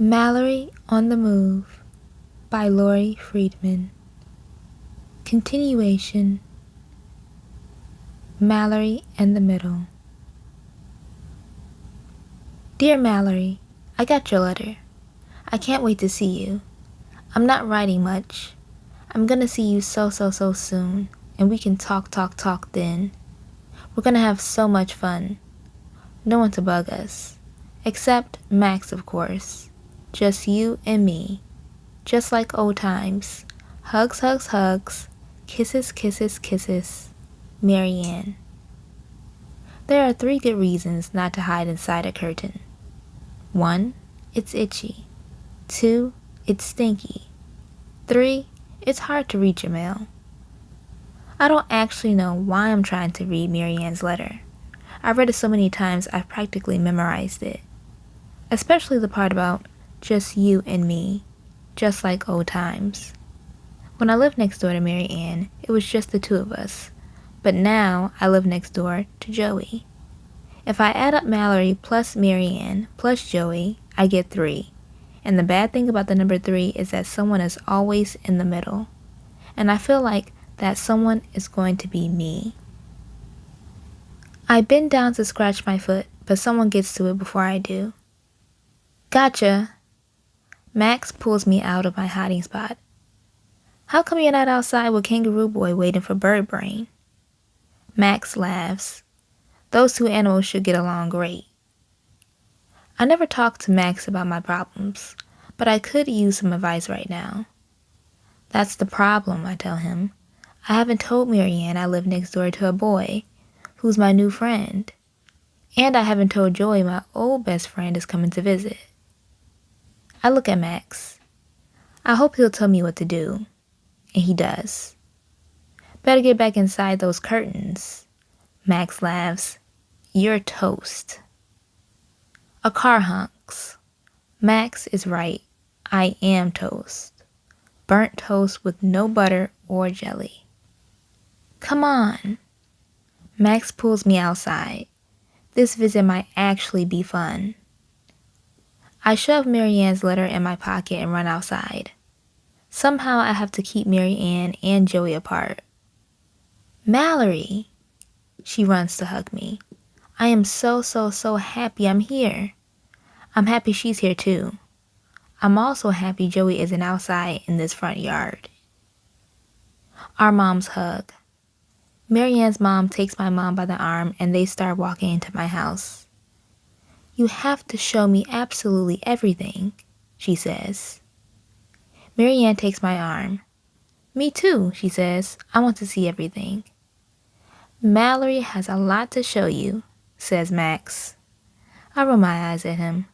Mallory on the Move by Laurie Friedman. Continuation. Mallory and the Middle. Dear Mallory, I got your letter. I can't wait to see you. I'm not writing much. I'm gonna see you so soon, and we can talk then. We're gonna have so much fun. No one to bug us. Except Max, of course. Just you and me. Just like old times. Hugs. Kisses. Marianne. There are 3 good reasons not to hide inside a curtain. 1, it's itchy. 2, it's stinky. 3, it's hard to read your mail. I don't actually know why I'm trying to read Marianne's letter. I've read it so many times I've practically memorized it. Especially the part about just you and me, just like old times. When I lived next door to Marianne, it was just the 2 of us. But now I live next door to Joey. If I add up Mallory plus Marianne plus Joey, I get 3. And the bad thing about the number 3 is that someone is always in the middle. And I feel like that someone is going to be me. I bend down to scratch my foot, but someone gets to it before I do. Gotcha! Max pulls me out of my hiding spot. How come you're not outside with Kangaroo Boy waiting for Bird Brain? Max laughs. Those 2 animals should get along great. I never talk to Max about my problems, but I could use some advice right now. That's the problem, I tell him. I haven't told Marianne I live next door to a boy, who's my new friend. And I haven't told Joey my old best friend is coming to visit. I look at Max. I hope he'll tell me what to do. And he does. Better get back inside those curtains. Max laughs. You're toast. A car honks. Max is right. I am toast. Burnt toast with no butter or jelly. Come on. Max pulls me outside. This visit might actually be fun. I shove Marianne's letter in my pocket and run outside. Somehow I have to keep Marianne and Joey apart. Mallory! She runs to hug me. I am so happy I'm here. I'm happy she's here too. I'm also happy Joey isn't outside in this front yard. Our moms hug. Marianne's mom takes my mom by the arm and they start walking into my house. You have to show me absolutely everything, she says. Marianne takes my arm. Me too, she says. I want to see everything. Mallory has a lot to show you, says Max. I roll my eyes at him.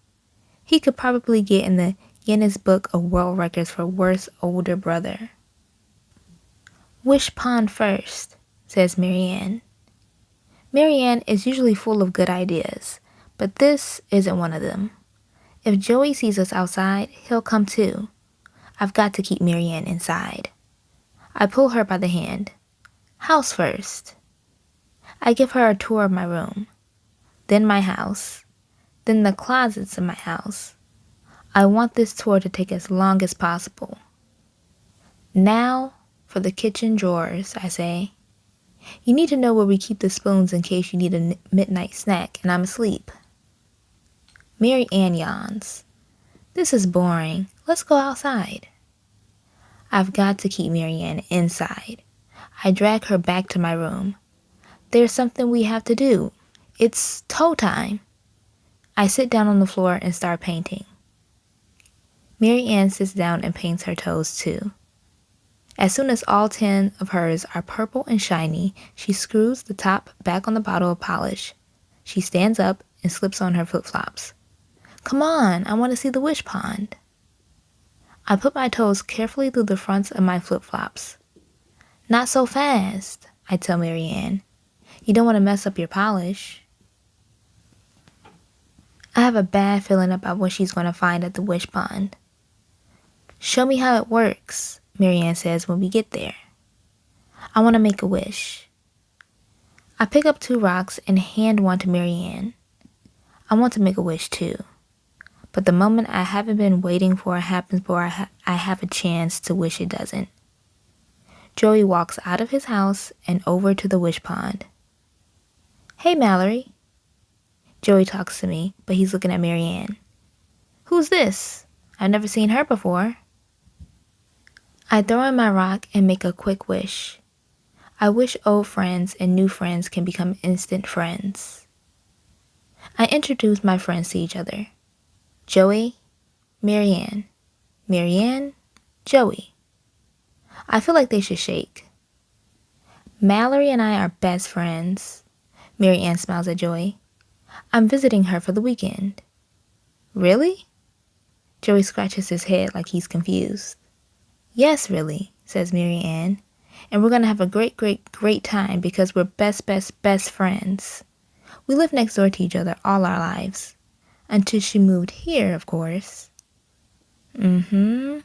He could probably get in the Guinness Book of World Records for worst older brother. Wish pond first, says Marianne. Marianne is usually full of good ideas, but this isn't one of them. If Joey sees us outside, he'll come too. I've got to keep Marianne inside. I pull her by the hand. House first. I give her a tour of my room, then my house, then the closets in my house. I want this tour to take as long as possible. Now for the kitchen drawers, I say. You need to know where we keep the spoons in case you need a midnight snack and I'm asleep. Marianne yawns. This is boring. Let's go outside. I've got to keep Marianne inside. I drag her back to my room. There's something we have to do. It's toe time. I sit down on the floor and start painting. Marianne sits down and paints her toes too. As soon as all 10 of hers are purple and shiny, she screws the top back on the bottle of polish. She stands up and slips on her flip-flops. Come on, I want to see the wish pond. I put my toes carefully through the fronts of my flip-flops. Not so fast, I tell Marianne. You don't want to mess up your polish. I have a bad feeling about what she's going to find at the wish pond. Show me how it works, Marianne says when we get there. I want to make a wish. I pick up 2 rocks and hand one to Marianne. I want to make a wish too. But the moment I haven't been waiting for happens before I have a chance to wish it doesn't. Joey walks out of his house and over to the wish pond. Hey, Mallory. Joey talks to me, but he's looking at Marianne. Who's this? I've never seen her before. I throw in my rock and make a quick wish. I wish old friends and new friends can become instant friends. I introduce my friends to each other. Joey, Marianne, Marianne, Joey. I feel like they should shake. Mallory and I are best friends. Marianne smiles at Joey. I'm visiting her for the weekend. Really? Joey scratches his head like he's confused. Yes, really, says Marianne. And we're going to have a great, great, great time because we're best, best, best friends. We lived next door to each other all our lives. Until she moved here, of course. Joey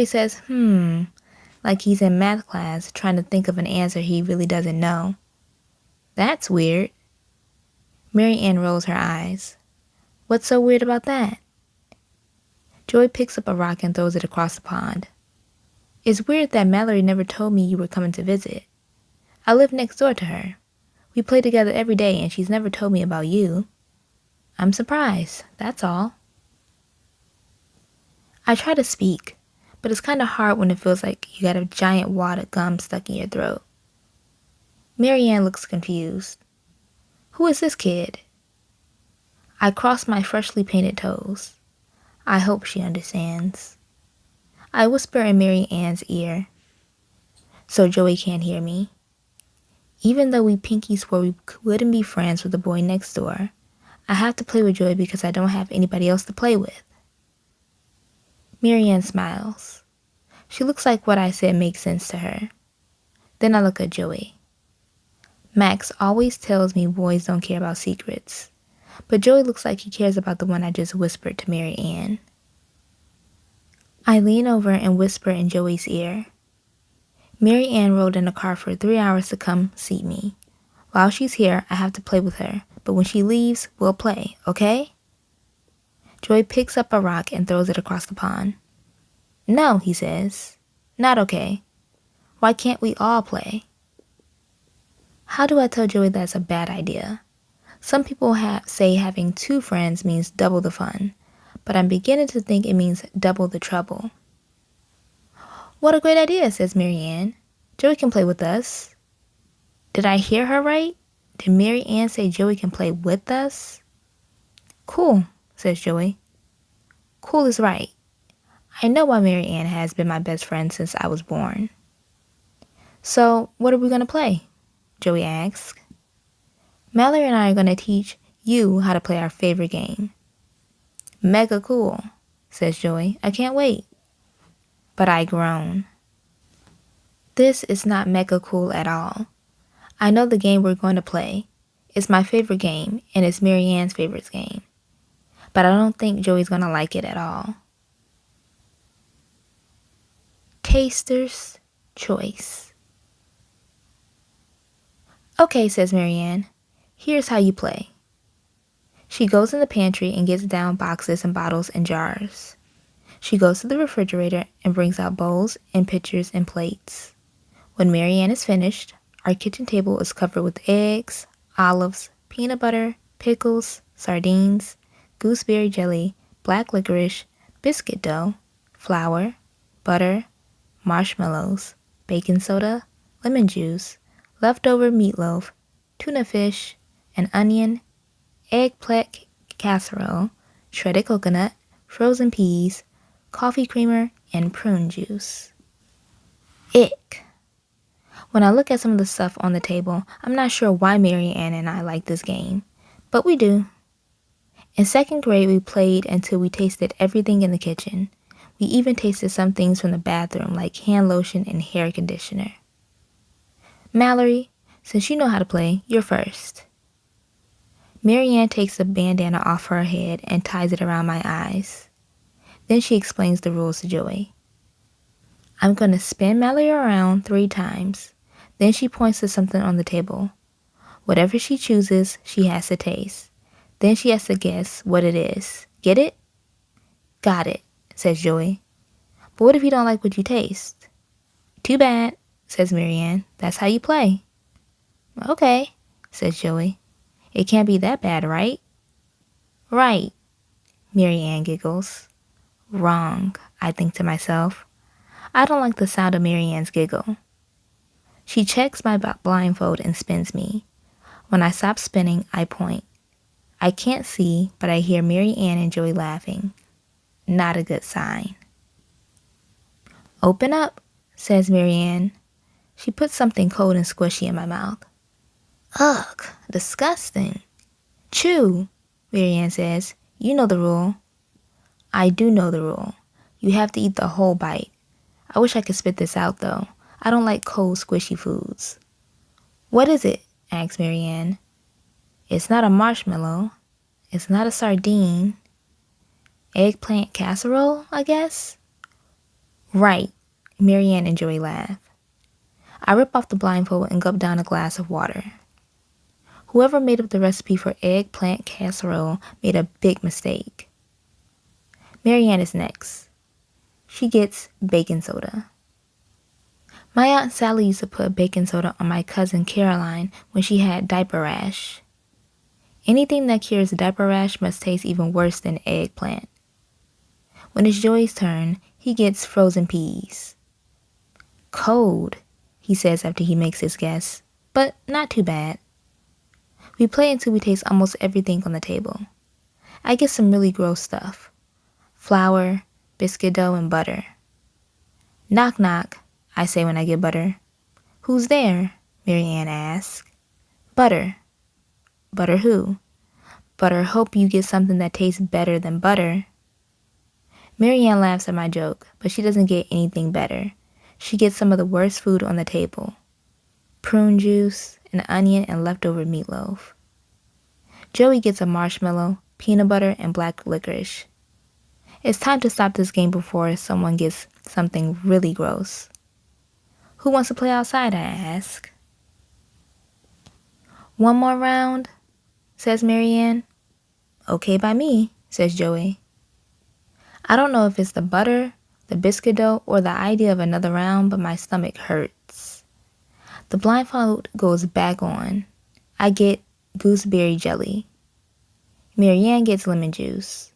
says, like he's in math class trying to think of an answer he really doesn't know. That's weird. Marianne rolls her eyes. What's so weird about that? Joey picks up a rock and throws it across the pond. It's weird that Mallory never told me you were coming to visit. I live next door to her. We play together every day and she's never told me about you. I'm surprised, that's all. I try to speak, but it's kind of hard when it feels like you got a giant wad of gum stuck in your throat. Marianne looks confused. Who is this kid? I cross my freshly painted toes. I hope she understands. I whisper in Marianne's ear, so Joey can't hear me. Even though we pinky swore we wouldn't be friends with the boy next door, I have to play with Joey because I don't have anybody else to play with. Marianne smiles. She looks like what I said makes sense to her. Then I look at Joey. Max always tells me boys don't care about secrets, but Joey looks like he cares about the one I just whispered to Marianne. I lean over and whisper in Joey's ear. Marianne rode in a car for 3 hours to come see me. While she's here, I have to play with her, but when she leaves, we'll play, okay? Joey picks up a rock and throws it across the pond. No, he says. Not okay. Why can't we all play? How do I tell Joey that's a bad idea? Some people say having 2 friends means double the fun, but I'm beginning to think it means double the trouble. What a great idea, says Marianne. Joey can play with us. Did I hear her right? Did Marianne say Joey can play with us? Cool, says Joey. Cool is right. I know why Marianne has been my best friend since I was born. So, what are we going to play? Joey asks. Mallory and I are going to teach you how to play our favorite game. Mega cool, says Joey. I can't wait. But I groan. This is not mega cool at all. I know the game we're going to play. It's my favorite game, and it's Marianne's favorite game. But I don't think Joey's going to like it at all. Taster's Choice. Okay, says Marianne. Here's how you play. She goes in the pantry and gets down boxes and bottles and jars. She goes to the refrigerator and brings out bowls and pitchers and plates. When Marianne is finished, our kitchen table is covered with eggs, olives, peanut butter, pickles, sardines, gooseberry jelly, black licorice, biscuit dough, flour, butter, marshmallows, baking soda, lemon juice, leftover meatloaf, tuna fish, an onion, eggplant casserole, shredded coconut, frozen peas, coffee creamer, and prune juice. Ick. When I look at some of the stuff on the table, I'm not sure why Marianne and I like this game, but we do. In 2nd grade, we played until we tasted everything in the kitchen. We even tasted some things from the bathroom, like hand lotion and hair conditioner. Mallory, since you know how to play, you're first. Marianne takes a bandana off her head and ties it around my eyes. Then she explains the rules to Joey. I'm going to spin Mallory around 3 times. Then she points to something on the table. Whatever she chooses, she has to taste. Then she has to guess what it is. Get it? Got it, says Joey. But what if you don't like what you taste? Too bad, says Marianne. That's how you play. Okay, says Joey. It can't be that bad, right? Right, Marianne giggles. Wrong, I think to myself. I don't like the sound of Marianne's giggle. She checks my blindfold and spins me. When I stop spinning, I point. I can't see, but I hear Marianne and Joey laughing. Not a good sign. Open up, says Marianne. She puts something cold and squishy in my mouth. Ugh, disgusting. Chew, Marianne says. You know the rule. I do know the rule. You have to eat the whole bite. I wish I could spit this out, though. I don't like cold, squishy foods. What is it? Asks Marianne. It's not a marshmallow. It's not a sardine. Eggplant casserole, I guess? Right. Marianne and Joey laugh. I rip off the blindfold and gulp down a glass of water. Whoever made up the recipe for eggplant casserole made a big mistake. Marianne is next. She gets baking soda. My Aunt Sally used to put baking soda on my cousin Caroline when she had diaper rash. Anything that cures diaper rash must taste even worse than eggplant. When it's Joey's turn, he gets frozen peas. Cold, he says after he makes his guess, but not too bad. We play until we taste almost everything on the table. I get some really gross stuff. Flour, biscuit dough, and butter. Knock knock, I say when I get butter. Who's there? Marianne asks. Butter. Butter who? Butter hope you get something that tastes better than butter. Marianne laughs at my joke, but she doesn't get anything better. She gets some of the worst food on the table. Prune juice, an onion, and leftover meatloaf. Joey gets a marshmallow, peanut butter, and black licorice. It's time to stop this game before someone gets something really gross. Who wants to play outside, I ask. One more round, says Marianne. Okay by me, says Joey. I don't know if it's the butter, the biscuit dough, or the idea of another round, but my stomach hurts. The blindfold goes back on. I get gooseberry jelly. Marianne gets lemon juice.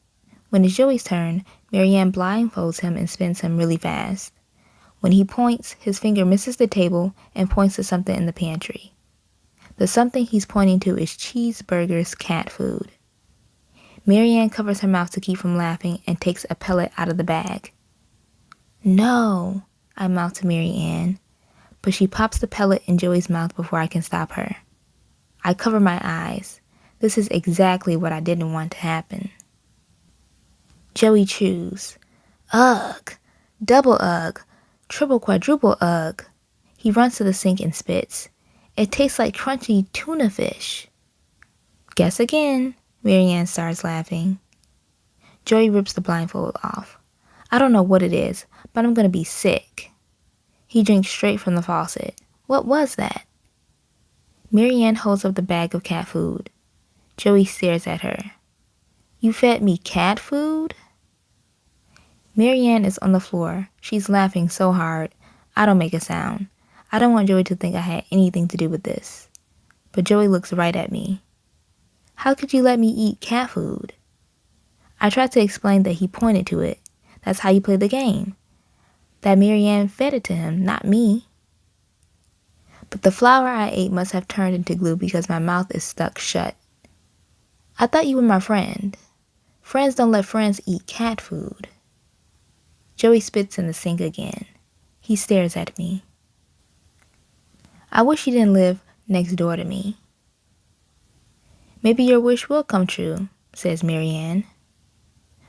When it's Joey's turn, Marianne blindfolds him and spins him really fast. When he points, his finger misses the table and points to something in the pantry. The something he's pointing to is Cheeseburger's cat food. Marianne covers her mouth to keep from laughing and takes a pellet out of the bag. No, I mouth to Marianne, but she pops the pellet in Joey's mouth before I can stop her. I cover my eyes. This is exactly what I didn't want to happen. Joey chews. Ugh, double ugh, triple quadruple ugh. He runs to the sink and spits. It tastes like crunchy tuna fish. Guess again, Marianne starts laughing. Joey rips the blindfold off. I don't know what it is, but I'm going to be sick. He drinks straight from the faucet. What was that? Marianne holds up the bag of cat food. Joey stares at her. You fed me cat food? Marianne is on the floor. She's laughing so hard. I don't make a sound. I don't want Joey to think I had anything to do with this. But Joey looks right at me. How could you let me eat cat food? I tried to explain that he pointed to it. That's how you play the game. That Marianne fed it to him, not me. But the flour I ate must have turned into glue because my mouth is stuck shut. I thought you were my friend. Friends don't let friends eat cat food. Joey spits in the sink again. He stares at me. I wish you didn't live next door to me. Maybe your wish will come true, says Marianne.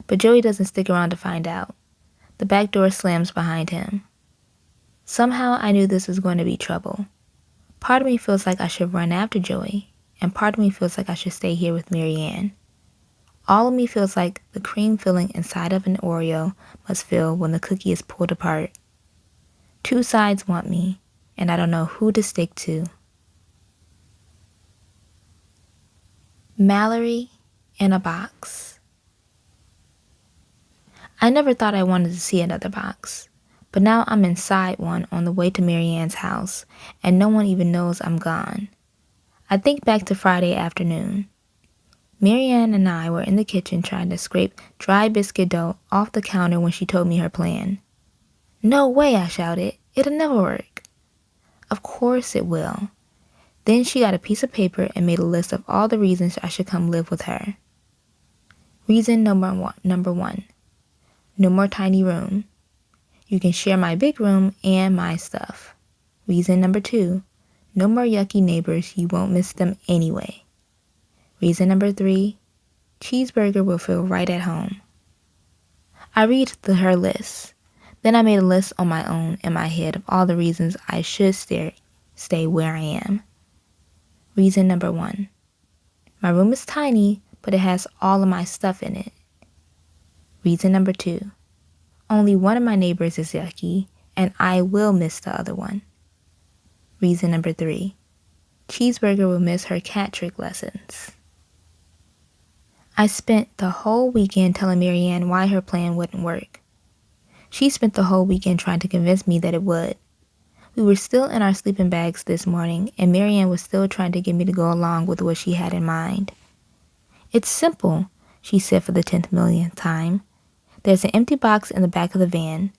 But Joey doesn't stick around to find out. The back door slams behind him. Somehow I knew this was going to be trouble. Part of me feels like I should run after Joey, and part of me feels like I should stay here with Marianne. All of me feels like the cream filling inside of an Oreo must feel when the cookie is pulled apart. Two sides want me, and I don't know who to stick to. Mallory in a box. I never thought I wanted to see another box, but now I'm inside one on the way to Marianne's house, and no one even knows I'm gone. I think back to Friday afternoon. Marianne and I were in the kitchen trying to scrape dry biscuit dough off the counter when she told me her plan. "No way," I shouted. "It'll never work." "Of course it will." Then she got a piece of paper and made a list of all the reasons I should come live with her. Reason number one. No more tiny room. You can share my big room and my stuff. Reason number 2. No more yucky neighbors, you won't miss them anyway. Reason number 3. Cheeseburger will feel right at home. I read her list. Then I made a list on my own in my head of all the reasons I should stay where I am. Reason number 1. My room is tiny, but it has all of my stuff in it. Reason number 2. Only one of my neighbors is yucky, and I will miss the other one. Reason number 3. Cheeseburger will miss her cat trick lessons. I spent the whole weekend telling Marianne why her plan wouldn't work. She spent the whole weekend trying to convince me that it would. We were still in our sleeping bags this morning, and Marianne was still trying to get me to go along with what she had in mind. "It's simple," she said for the 10th millionth time. "There's an empty box in the back of the van.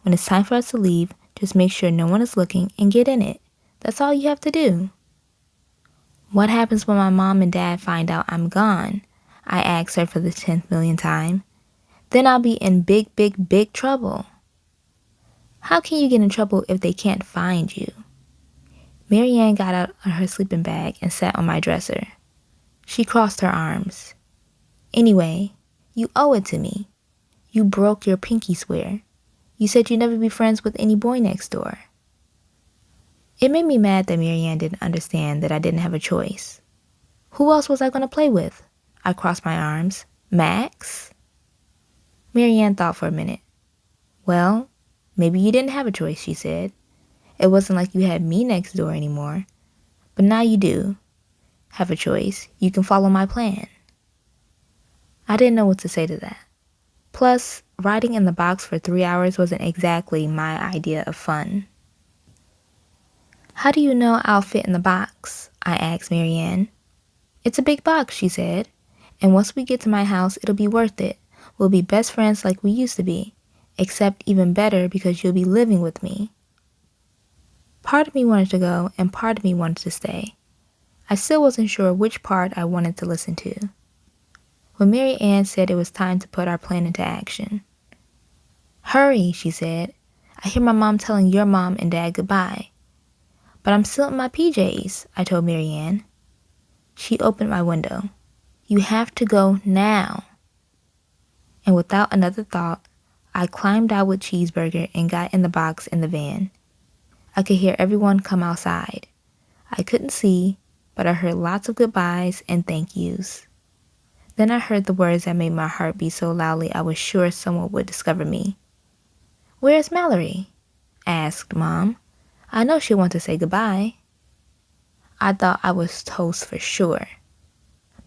When it's time for us to leave, just make sure no one is looking and get in it. That's all you have to do." "What happens when my mom and dad find out I'm gone?" I asked her for the 10th millionth time. "Then I'll be in big, big, big trouble." "How can you get in trouble if they can't find you?" Marianne got out of her sleeping bag and sat on my dresser. She crossed her arms. "Anyway, you owe it to me. You broke your pinky swear. You said you'd never be friends with any boy next door." It made me mad that Marianne didn't understand that I didn't have a choice. Who else was I going to play with? I crossed my arms. Max? Marianne thought for a minute. "Well, maybe you didn't have a choice," she said. "It wasn't like you had me next door anymore. But now you do have a choice. You can follow my plan." I didn't know what to say to that. Plus, riding in the box for 3 hours wasn't exactly my idea of fun. "How do you know I'll fit in the box?" I asked Marianne. "It's a big box," she said. "And once we get to my house, it'll be worth it. We'll be best friends like we used to be, except even better because you'll be living with me." Part of me wanted to go, and part of me wanted to stay. I still wasn't sure which part I wanted to listen to. When Mary Ann said it was time to put our plan into action. "Hurry," she said. "I hear my mom telling your mom and dad goodbye." "But I'm still in my PJs, I told Mary Ann. She opened my window. "You have to go now." And without another thought, I climbed out with Cheeseburger and got in the box in the van. I could hear everyone come outside. I couldn't see, but I heard lots of goodbyes and thank yous. Then I heard the words that made my heart beat so loudly I was sure someone would discover me. "Where's Mallory?" asked Mom. "I know she'll want to say goodbye." I thought I was toast for sure.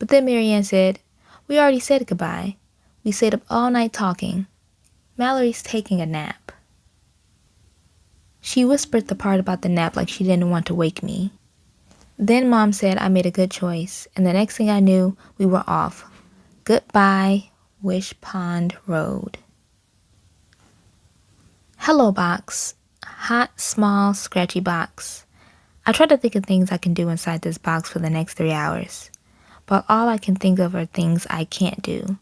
But then Marianne said, "We already said goodbye. We stayed up all night talking. Mallory's taking a nap." She whispered the part about the nap like she didn't want to wake me. Then Mom said I made a good choice, and the next thing I knew, we were off. Goodbye, Wish Pond Road. Hello box. Hot, small, scratchy box. I try to think of things I can do inside this box for the next 3 hours. But all I can think of are things I can't do.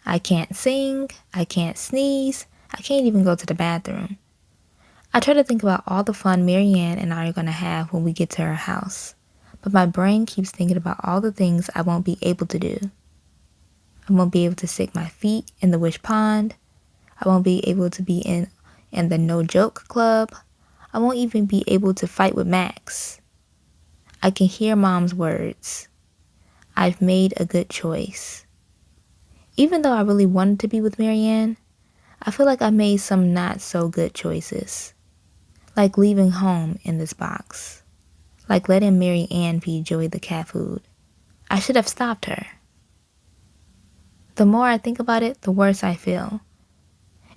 I can't sing, I can't sneeze, I can't even go to the bathroom. I try to think about all the fun Marianne and I are going to have when we get to her house. But my brain keeps thinking about all the things I won't be able to do. I won't be able to stick my feet in the wish pond. I won't be able to be in the no joke club. I won't even be able to fight with Max. I can hear Mom's words. I've made a good choice. Even though I really wanted to be with Marianne, I feel like I made some not so good choices. Like leaving home in this box. Like letting Mary Ann feed Joey the cat food. I should have stopped her. The more I think about it, the worse I feel.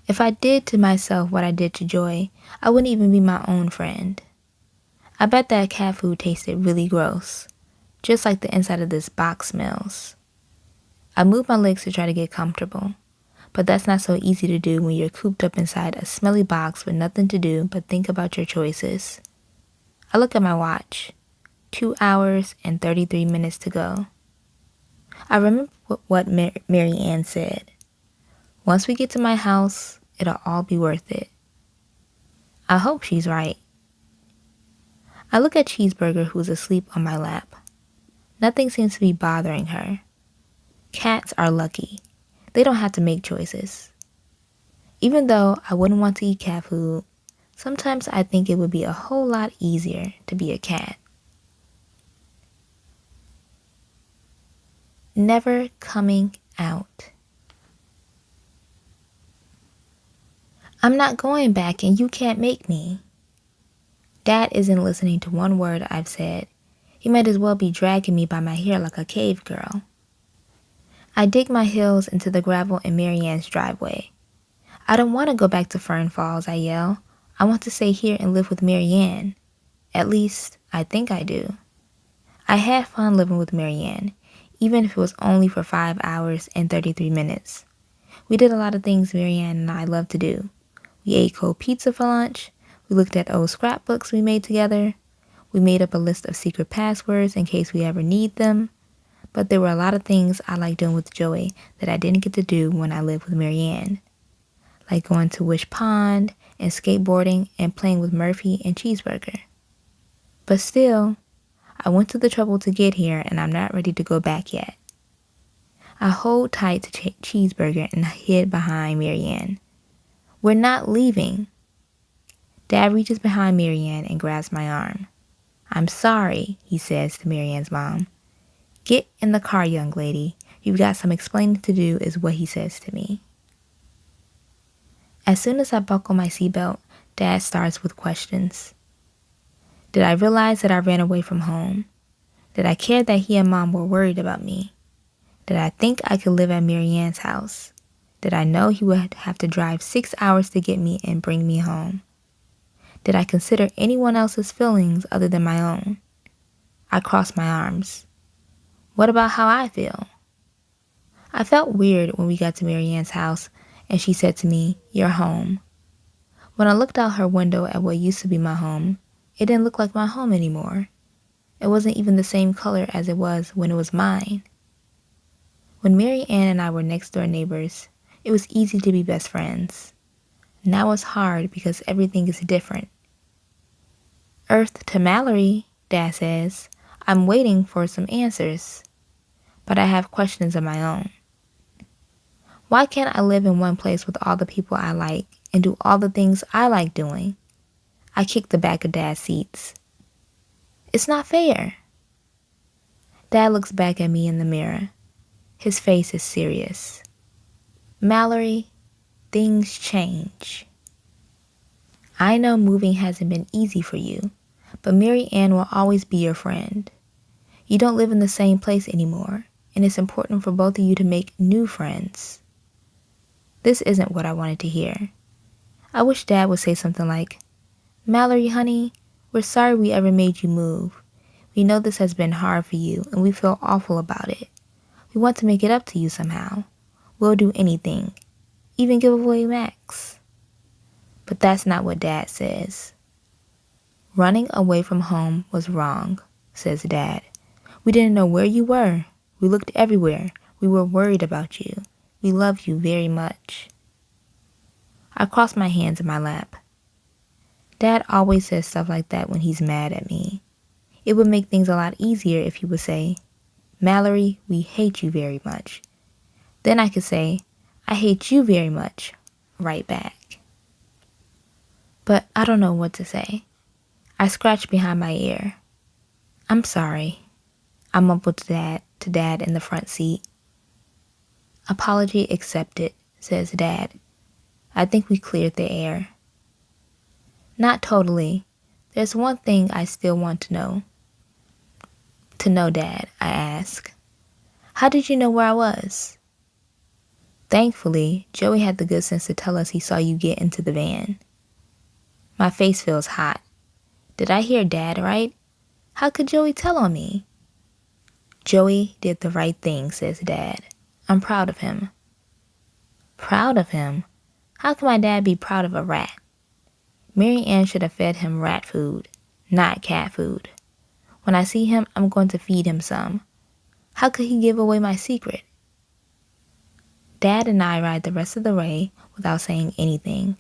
If I did to myself what I did to Joy, I wouldn't even be my own friend. I bet that cat food tasted really gross, just like the inside of this box smells. I moved my legs to try to get comfortable, but that's not so easy to do when you're cooped up inside a smelly box with nothing to do but think about your choices. I look at my watch. 2 hours and 33 minutes to go. I remember what Mary Ann said. Once we get to my house, it'll all be worth it. I hope she's right. I look at Cheeseburger, who's asleep on my lap. Nothing seems to be bothering her. Cats are lucky. They don't have to make choices. Even though I wouldn't want to eat cat food, sometimes I think it would be a whole lot easier to be a cat. Never coming out. I'm not going back and you can't make me. Dad isn't listening to one word I've said. He might as well be dragging me by my hair like a cave girl. I dig my heels into the gravel in Mary Ann's driveway. I don't want to go back to Fern Falls, I yell. I want to stay here and live with Mary Ann. At least, I think I do. I had fun living with Mary Ann, even if it was only for 5 hours and 33 minutes. We did a lot of things Mary Ann and I love to do. We ate cold pizza for lunch. We looked at old scrapbooks we made together. We made up a list of secret passwords in case we ever need them. But there were a lot of things I liked doing with Joey that I didn't get to do when I lived with Mary Ann. Like going to Wish Pond and skateboarding and playing with Murphy and Cheeseburger. But still, I went to the trouble to get here and I'm not ready to go back yet. I hold tight to Cheeseburger and hid behind Mary Ann. We're not leaving. Dad reaches behind Mary Ann and grabs my arm. I'm sorry, he says to Mary Ann's mom. Get in the car, young lady. You've got some explaining to do, is what he says to me. As soon as I buckle my seatbelt, Dad starts with questions. Did I realize that I ran away from home? Did I care that he and Mom were worried about me? Did I think I could live at Mary Ann's house? Did I know he would have to drive 6 hours to get me and bring me home? Did I consider anyone else's feelings other than my own? I crossed my arms. What about how I feel? I felt weird when we got to Mary Ann's house and she said to me, "You're home." When I looked out her window at what used to be my home, it didn't look like my home anymore. It wasn't even the same color as it was when it was mine. When Mary Ann and I were next door neighbors, it was easy to be best friends. Now it's hard because everything is different. Earth to Mallory, Dad says. I'm waiting for some answers. But I have questions of my own. Why can't I live in one place with all the people I like and do all the things I like doing? I kick the back of Dad's seats. It's not fair. Dad looks back at me in the mirror. His face is serious. Mallory, things change. I know moving hasn't been easy for you, but Mary Ann will always be your friend. You don't live in the same place anymore, and it's important for both of you to make new friends. This isn't what I wanted to hear. I wish Dad would say something like, Mallory, honey, we're sorry we ever made you move. We know this has been hard for you, and we feel awful about it. We want to make it up to you somehow. We'll do anything, even give away Max. But that's not what Dad says. Running away from home was wrong, says Dad. We didn't know where you were. We looked everywhere. We were worried about you. We love you very much. I crossed my hands in my lap. Dad always says stuff like that when he's mad at me. It would make things a lot easier if he would say, Mallory, we hate you very much. Then I could say, I hate you very much, right back. But I don't know what to say. I scratched behind my ear. I'm sorry. I mumbled to Dad in the front seat. Apology accepted, says Dad. I think we cleared the air. Not totally. There's one thing I still want to know. To know, Dad, I ask. How did you know where I was? Thankfully, Joey had the good sense to tell us he saw you get into the van. My face feels hot. Did I hear Dad right? How could Joey tell on me? Joey did the right thing, says Dad. I'm proud of him. Proud of him? How can my dad be proud of a rat? Mary Ann should have fed him rat food, not cat food. When I see him, I'm going to feed him some. How could he give away my secret? Dad and I ride the rest of the way without saying anything.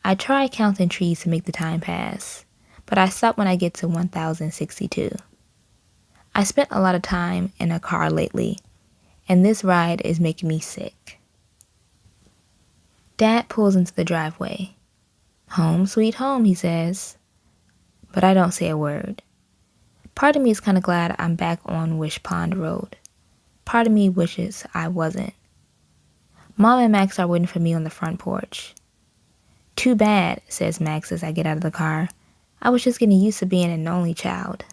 I try counting trees to make the time pass, but I stop when I get to 1062. I spent a lot of time in a car lately, and this ride is making me sick. Dad pulls into the driveway. Home sweet home, he says. But I don't say a word. Part of me is kind of glad I'm back on Wish Pond Road. Part of me wishes I wasn't. Mom and Max are waiting for me on the front porch. Too bad, says Max as I get out of the car. I was just getting used to being an only child.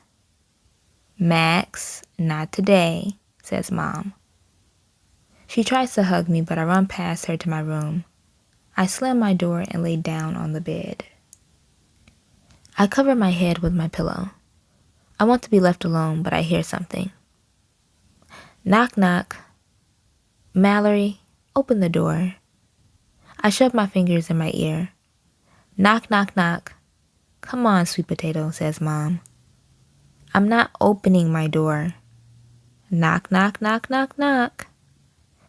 Max, not today, says Mom. She tries to hug me, but I run past her to my room. I slam my door and lay down on the bed. I cover my head with my pillow. I want to be left alone, but I hear something. Knock, knock. Mallory, open the door. I shove my fingers in my ear. Knock, knock, knock. Come on, sweet potato, says Mom. I'm not opening my door. Knock, knock, knock, knock, knock.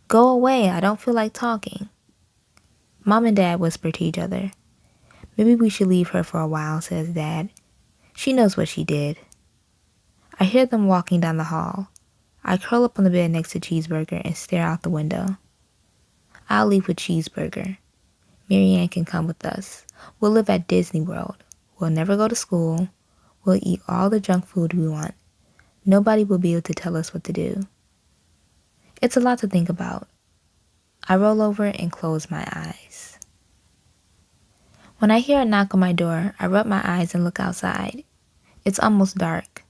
Go away, I don't feel like talking. Mom and Dad whisper to each other. Maybe we should leave her for a while, says Dad. She knows what she did. I hear them walking down the hall. I curl up on the bed next to Cheeseburger and stare out the window. I'll leave with Cheeseburger. Mary Ann can come with us. We'll live at Disney World. We'll never go to school. We'll eat all the junk food we want. Nobody will be able to tell us what to do. It's a lot to think about. I roll over and close my eyes. When I hear a knock on my door, I rub my eyes and look outside. It's almost dark.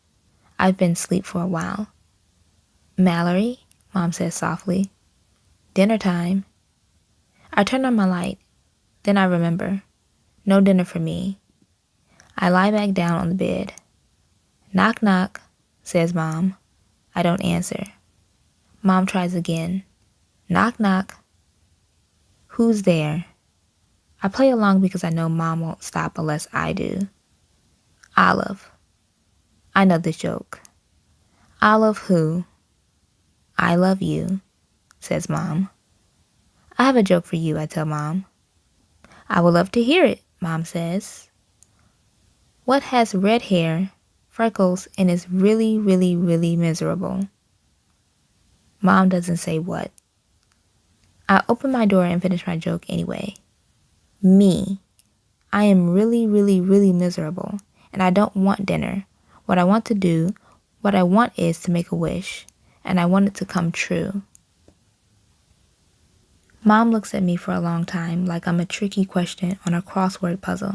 I've been asleep for a while. Mallory, Mom says softly. Dinner time. I turn on my light. Then I remember. No dinner for me. I lie back down on the bed. Knock, knock, says Mom. I don't answer. Mom tries again. Knock, knock. Who's there? I play along because I know Mom won't stop unless I do. Olive. I know this joke. Olive who? I love you, says Mom. I have a joke for you, I tell Mom. I would love to hear it, Mom says. What has red hair, freckles, and is really, really, really miserable? Mom doesn't say what. I open my door and finish my joke anyway. Me. I am really, really, really miserable, and I don't want dinner. What I want is to make a wish, and I want it to come true. Mom looks at me for a long time like I'm a tricky question on a crossword puzzle.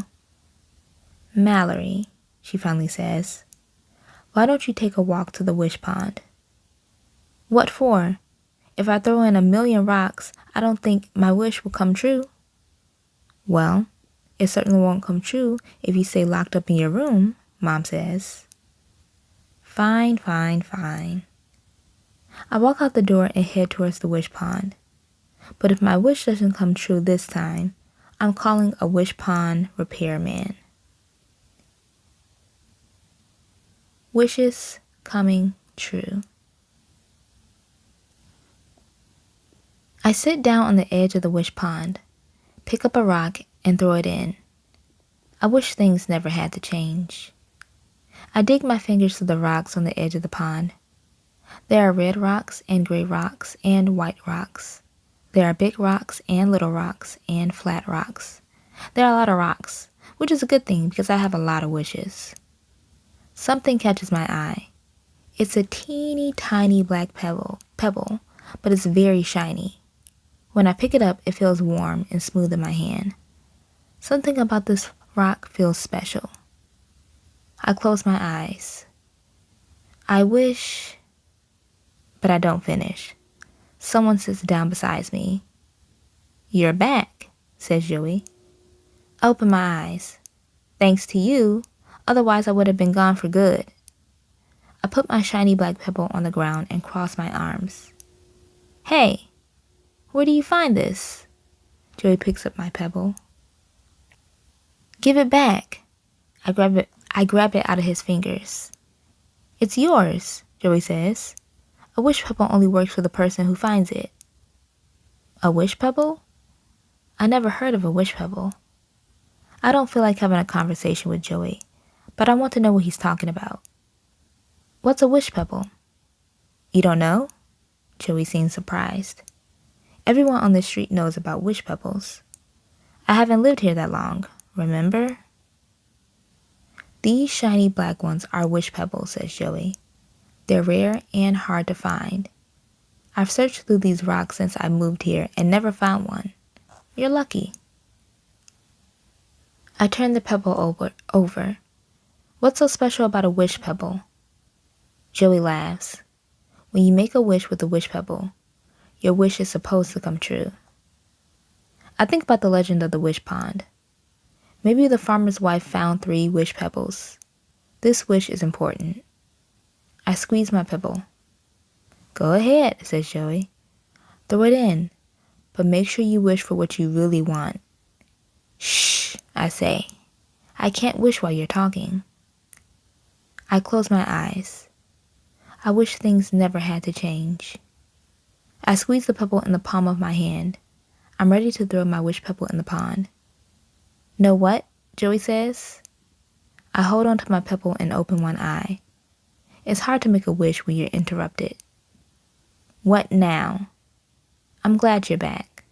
Mallory, she finally says, why don't you take a walk to the wish pond? What for? If I throw in 1,000,000 rocks, I don't think my wish will come true. Well, it certainly won't come true if you stay locked up in your room, Mom says. Fine, fine, fine. I walk out the door and head towards the wish pond. But if my wish doesn't come true this time, I'm calling a wish pond repairman. Wishes coming true. I sit down on the edge of the wish pond, pick up a rock, and throw it in. I wish things never had to change. I dig my fingers through the rocks on the edge of the pond. There are red rocks and gray rocks and white rocks. There are big rocks and little rocks and flat rocks. There are a lot of rocks, which is a good thing because I have a lot of wishes. Something catches my eye. It's a teeny tiny black pebble, but it's very shiny. When I pick it up, it feels warm and smooth in my hand. Something about this rock feels special. I close my eyes. I wish, but I don't finish. Someone sits down beside me. You're back, says Joey. I open my eyes. Thanks to you, otherwise I would have been gone for good. I put my shiny black pebble on the ground and cross my arms. Hey, where do you find this? Joey picks up my pebble. Give it back. I grab it out of his fingers. It's yours, Joey says. A wish pebble only works for the person who finds it. A wish pebble? I never heard of a wish pebble. I don't feel like having a conversation with Joey, but I want to know what he's talking about. What's a wish pebble? You don't know? Joey seems surprised. Everyone on the street knows about wish pebbles. I haven't lived here that long, remember? These shiny black ones are wish pebbles, says Joey. They're rare and hard to find. I've searched through these rocks since I moved here and never found one. You're lucky. I turn the pebble over. What's so special about a wish pebble? Joey laughs. When you make a wish with a wish pebble, your wish is supposed to come true. I think about the legend of the wish pond. Maybe the farmer's wife found 3 wish pebbles. This wish is important. I squeeze my pebble. Go ahead, says Joey. Throw it in, but make sure you wish for what you really want. Shh, I say. I can't wish while you're talking. I close my eyes. I wish things never had to change. I squeeze the pebble in the palm of my hand. I'm ready to throw my wish pebble in the pond. Know what? Joey says. I hold onto my pebble and open one eye. It's hard to make a wish when you're interrupted. What now? I'm glad you're back.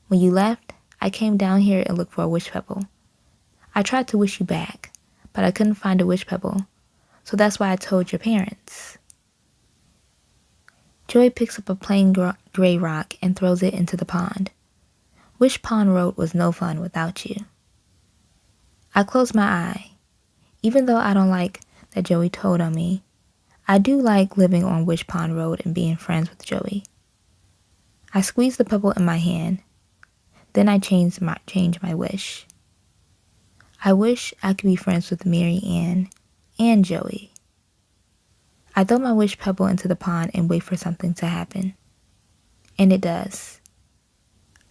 When you left, I came down here and looked for a wish pebble. I tried to wish you back, but I couldn't find a wish pebble, so that's why I told your parents. Joey picks up a plain gray rock and throws it into the pond. Wish Pond Road was no fun without you. I close my eye. Even though I don't like that Joey told on me, I do like living on Wish Pond Road and being friends with Joey. I squeeze the pebble in my hand. Then I change my wish. I wish I could be friends with Mary Ann and Joey. I throw my wish pebble into the pond and wait for something to happen. And it does.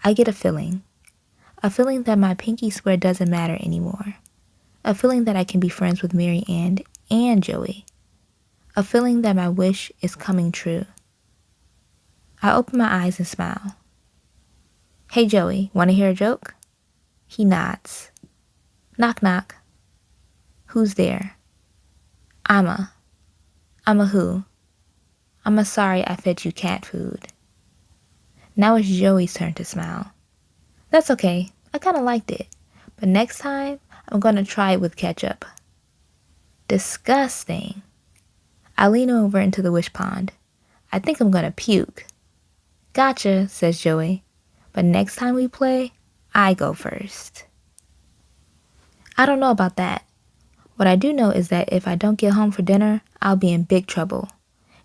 I get a feeling that my pinky swear doesn't matter anymore. A feeling that I can be friends with Mary Ann and Joey. A feeling that my wish is coming true. I open my eyes and smile. Hey Joey, want to hear a joke? He nods. Knock knock. Who's there? I'm a who? I'm a sorry I fed you cat food. Now it's Joey's turn to smile. That's okay, I kinda liked it, but next time I'm gonna try it with ketchup. Disgusting. I lean over into the wish pond. I think I'm gonna puke. Gotcha, says Joey, but next time we play, I go first. I don't know about that. What I do know is that if I don't get home for dinner, I'll be in big trouble.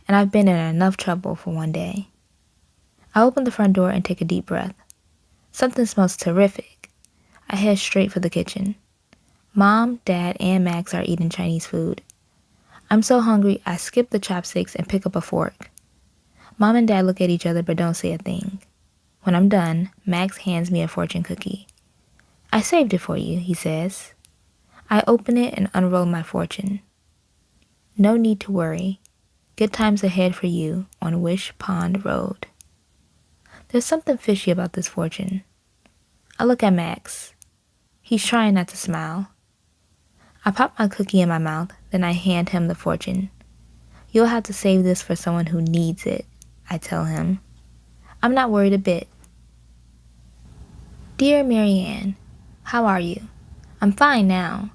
And I've been in enough trouble for one day. I open the front door and take a deep breath. Something smells terrific. I head straight for the kitchen. Mom, Dad, and Max are eating Chinese food. I'm so hungry, I skip the chopsticks and pick up a fork. Mom and Dad look at each other but don't say a thing. When I'm done, Max hands me a fortune cookie. I saved it for you, he says. I open it and unroll my fortune. No need to worry. Good times ahead for you on Wish Pond Road. There's something fishy about this fortune. I look at Max. He's trying not to smile. I pop my cookie in my mouth, then I hand him the fortune. You'll have to save this for someone who needs it, I tell him. I'm not worried a bit. Dear Mary Ann, how are you? I'm fine now,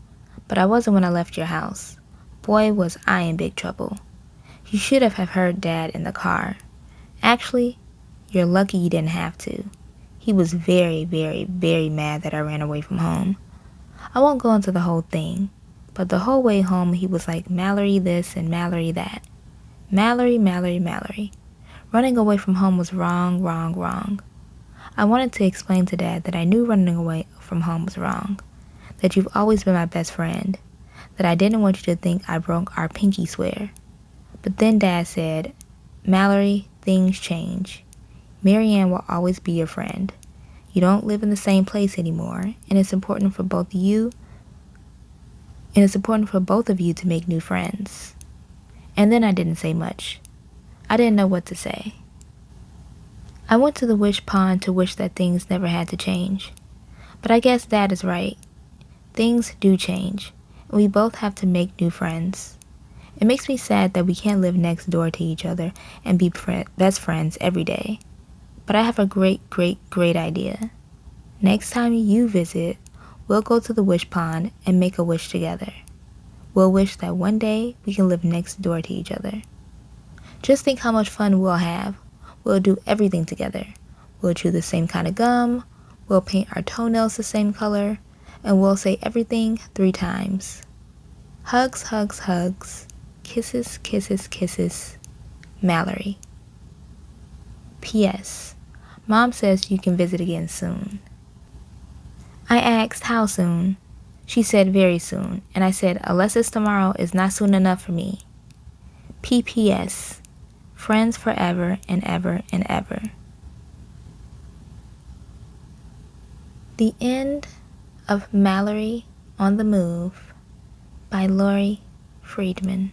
but I wasn't when I left your house. Boy, was I in big trouble. You should have heard Dad in the car. Actually, you're lucky you didn't have to. He was very, very, very mad that I ran away from home. I won't go into the whole thing, but the whole way home he was like Mallory this and Mallory that. Mallory, Mallory, Mallory. Running away from home was wrong, wrong, wrong. I wanted to explain to Dad that I knew running away from home was wrong, that you've always been my best friend, that I didn't want you to think I broke our pinky swear. But then Dad said, Mallory, things change. Marianne will always be your friend. You don't live in the same place anymore, and it's important for both of you to make new friends. And then I didn't say much. I didn't know what to say. I went to the wish pond to wish that things never had to change. But I guess Dad is right. Things do change, and we both have to make new friends. It makes me sad that we can't live next door to each other and be best friends every day. But I have a great, great, great idea. Next time you visit, we'll go to the wish pond and make a wish together. We'll wish that one day we can live next door to each other. Just think how much fun we'll have. We'll do everything together. We'll chew the same kind of gum. We'll paint our toenails the same color. And we'll say everything 3 times. Hugs, hugs, hugs. Kisses, kisses, kisses. Mallory. P.S. Mom says you can visit again soon. I asked how soon. She said very soon, and I said unless it's tomorrow is not soon enough for me. P.P.S. Friends forever and ever and ever. The End of Mallory on the Move by Laurie Friedman.